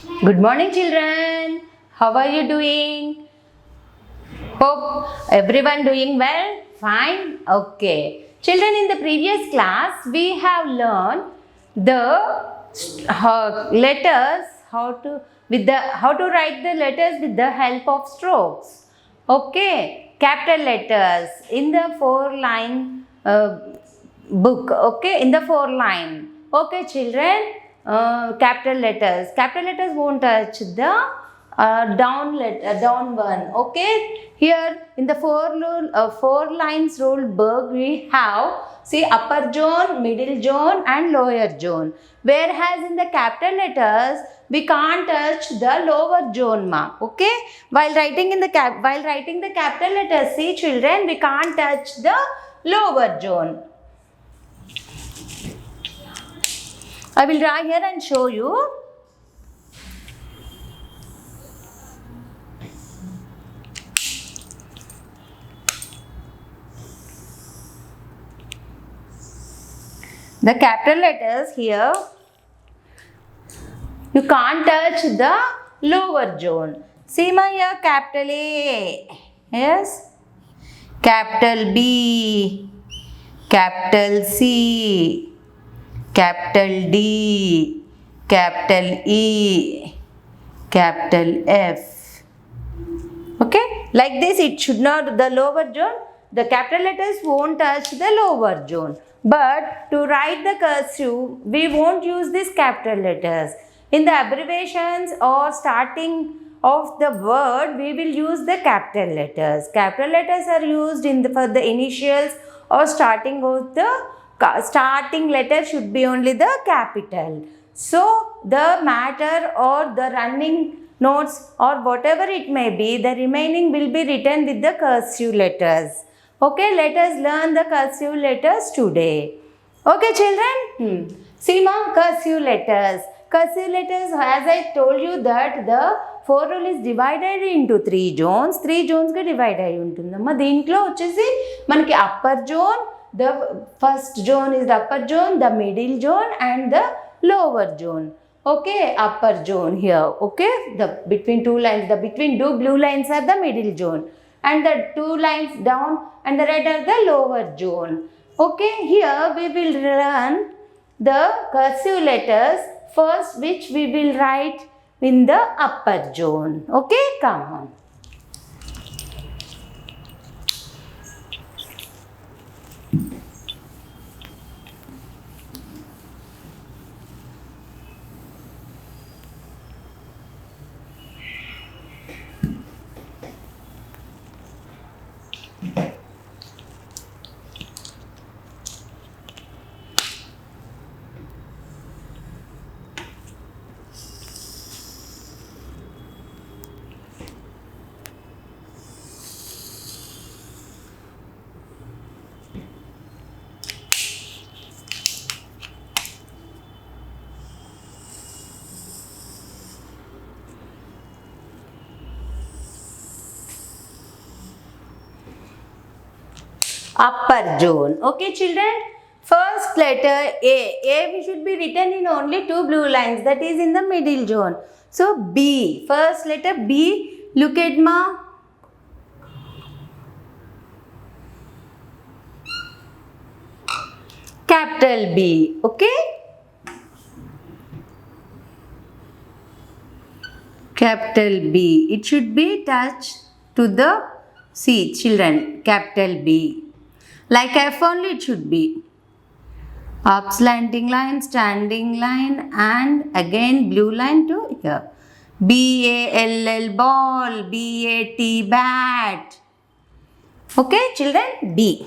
Good morning, children. How are you doing? Hope everyone doing well? Fine? Okay. Children, in the previous class, we have learned the letters, how to write the letters with the help of strokes. Okay. Capital letters in the 4-line book. Okay. In the 4-line. Okay, children. Capital letters won't touch the down one. Okay, here in the four lines rule book we have, see, upper zone, middle zone and lower zone, whereas in the capital letters we can't touch the lower zone mark. Okay, while writing the capital letters, see children, we can't touch the lower zone. I will draw here and show you. The capital letters here, you can't touch the lower zone. See my here, capital A, yes, capital B, capital C, capital D, capital E, capital F. Okay, like this it should not, the lower zone, the capital letters won't touch the lower zone. But to write the cursive, we won't use these capital letters. In the abbreviations or starting of the word, we will use the capital letters. Capital letters are used for the initials or starting of the starting letter should be only the capital. So the matter or the running notes or whatever it may be, the remaining will be written with the cursive letters. Okay, let us learn the cursive letters today. Okay, children? See ma, cursive letters. Cursive letters, as I told you that the 4 rule is divided into 3 zones. 3 zones ga divide ayi untundamma. Deentlo vachesi manaki upper zone, the first zone is the upper zone, the middle zone and the lower zone. Okay, upper zone here. Okay, the between two lines, the between two blue lines are the middle zone, and the 2 lines down and the red are the lower zone. Okay, here we will learn the cursive letters first, which we will write in the upper zone. Okay, come on. Upper zone. Okay, children. First letter A. A should be written in only 2 blue lines, that is in the middle zone. So B. First letter B. Look at ma. Capital B. Okay. Capital B. It should be touched to the C, children. Capital B. Like F only it should be. Up slanting line, standing line and again blue line to here. B-A-L-L ball, B-A-T bat. Okay, children, B.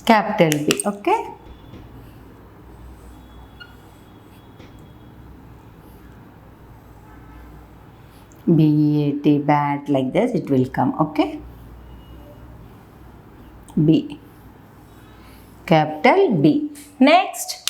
Capital B. Okay. B-A-T, bat, like this it will come, okay? B. Capital B. Next.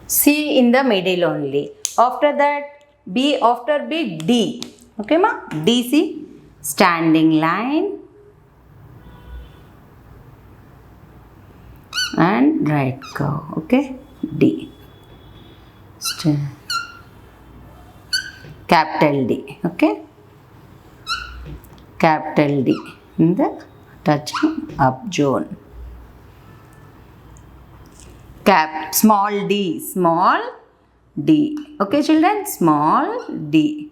C in the middle only. After that, B, after B, D. Okay, ma? D, C. Standing line. And right curve. Okay, D. Capital D. Okay. Capital D. In the touching up zone. Small d, small d. Okay, children, small d.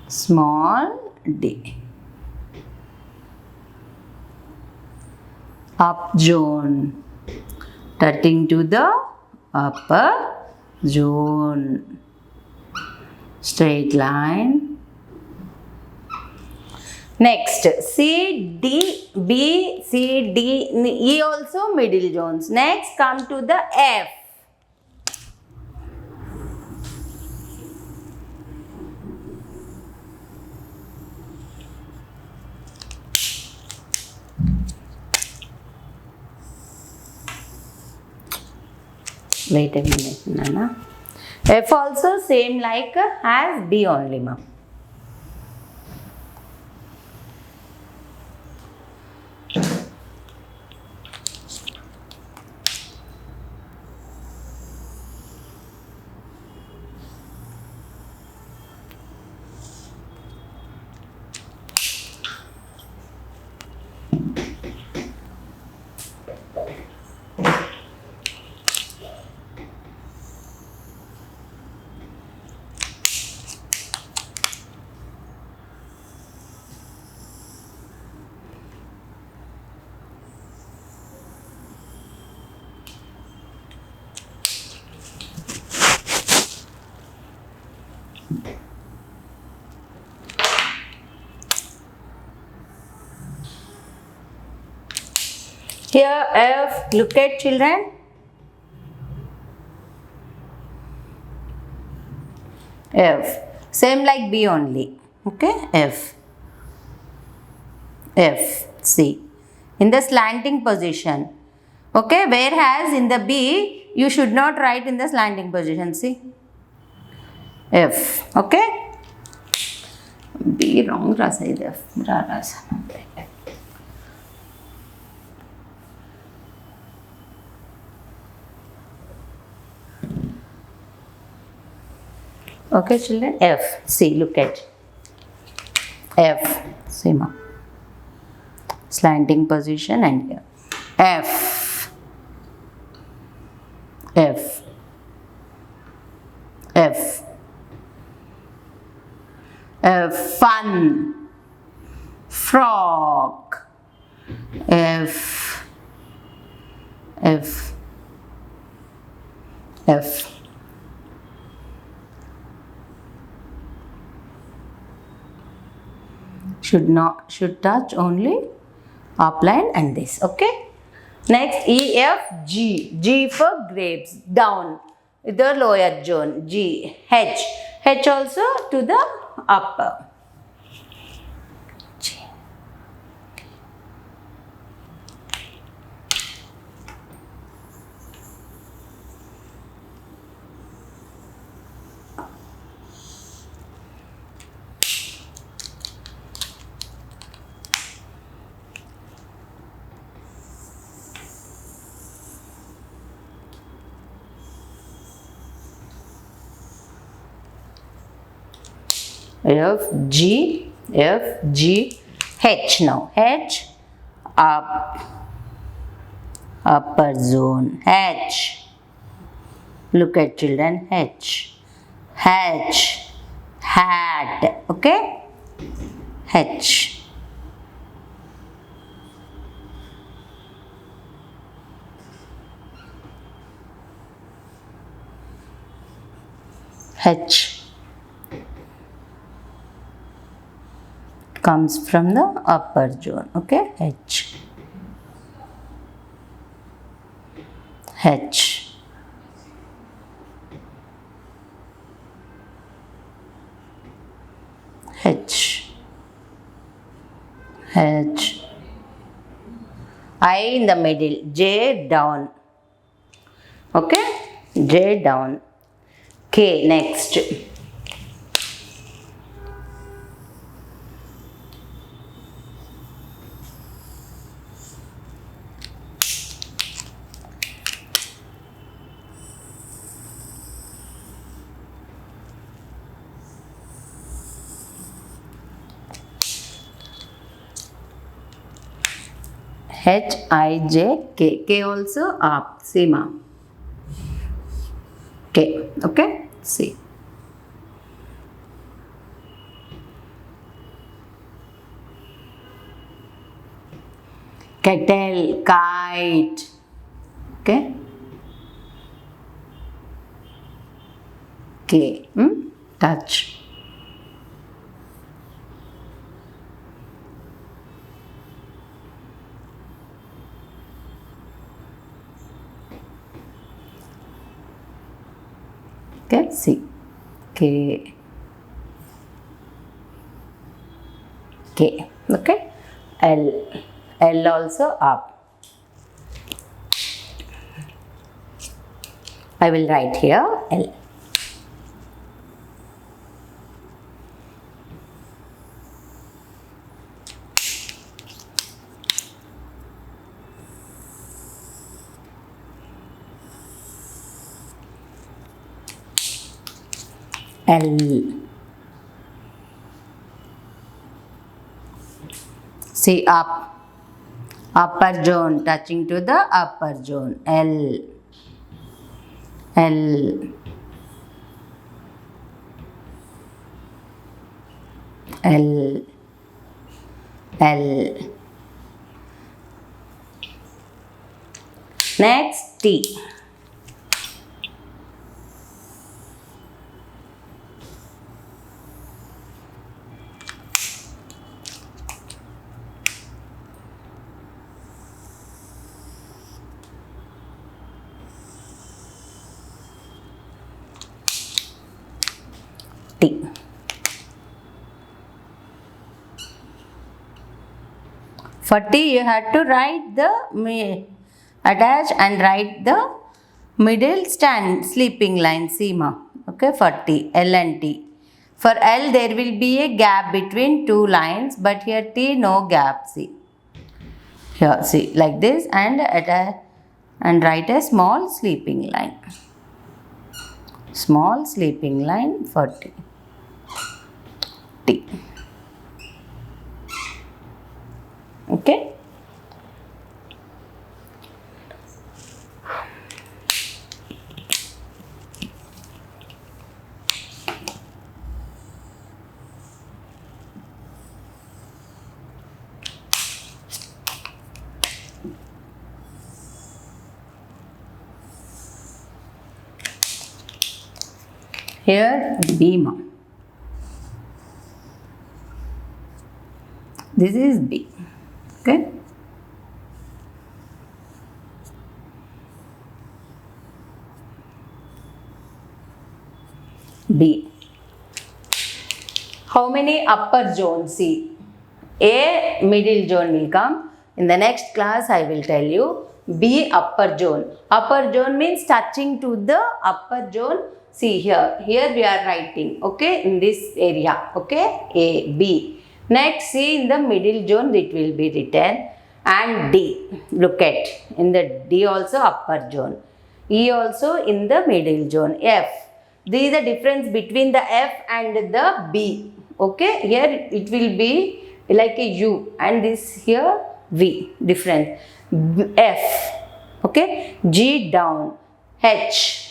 Small d. Up zone. Touching to the upper zone. Straight line. Next, C, D, B, C, D, E also middle zones. Next, come to the F. Wait a minute, Nana. F also same like as B only, ma'am. Here F, look at children. F, same like B only. Okay, F. F, C. In the slanting position. Okay, whereas in the B, you should not write in the slanting position. See? F. Okay? B wrong rasa is F. Rasa. Okay, children. F. See, look at F. See, ma. Slanting position and here. F. F. F. F. Fun. Frog. F. F. F. Should touch only upline and this. Okay. Next, E, F, G. G for grapes. Down. The lower zone. G. H. H also to the upper. G. F, G, F, G, H now. H, up, upper zone. H, look at children, H, H, hat, okay, H. H comes from the upper zone, okay, H. H. H. H. I in the middle, J down, okay, J down. K next. H I J K. K also up. Seema. K. Okay. See. Kettle, kite. Okay. K. Touch. Okay, C. K. K. Okay. L. L also up. I will write here L. L. See up. Upper zone, touching to the upper zone. L. L. L. L. Next, T. T. For T, you have to write the attach and write the middle stand sleeping line, Seema. Okay, for T, L and T. For L, there will be a gap between two lines, but here T, no gap. See, here, see, like this, and attach and write a small sleeping line. Small sleeping line for T. T. Okay. Here B. This is B. Okay. B. How many upper zones? See, A middle zone will come. In the next class, I will tell you. B upper zone. Upper zone means touching to the upper zone. See here. Here we are writing. Okay, in this area. Okay, A, B. Next, C in the middle zone it will be written. And D. Look at in the D also upper zone. E also in the middle zone. F. This is the difference between the F and the B. Okay, here it will be like a U and this here V. Different. F. Okay, G down. H.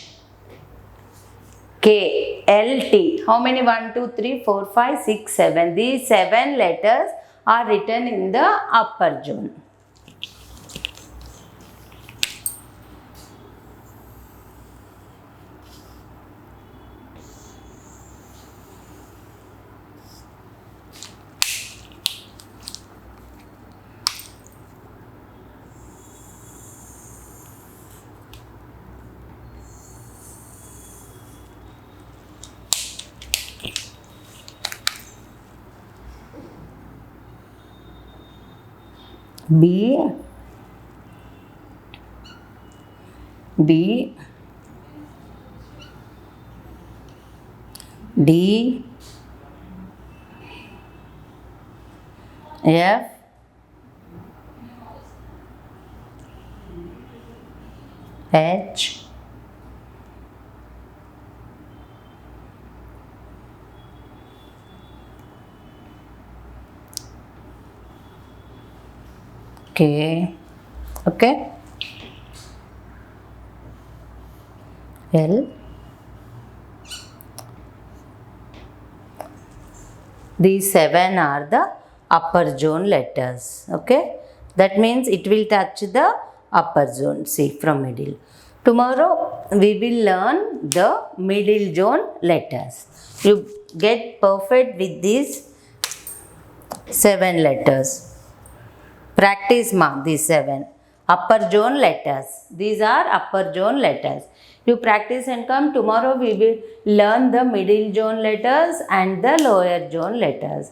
K, L, T. How many? 1, 2, 3, 4, 5, 6, 7. These 7 letters are written in the upper zone. B, B, D, F, H, K, okay, L. These 7 are the upper zone letters, okay. That means it will touch the upper zone, see, from middle. Tomorrow we will learn the middle zone letters. You get perfect with these 7 letters. Practice mark these 7 upper zone letters. These are upper zone letters. You practice and come. Tomorrow we will learn the middle zone letters and the lower zone letters.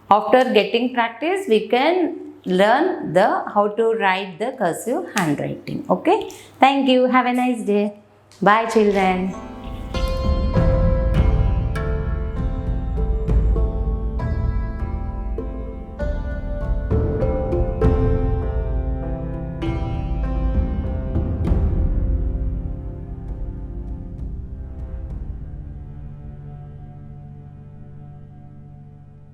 After getting practice, we can learn the how to write the cursive handwriting. Okay. Thank you. Have a nice day. Bye, children.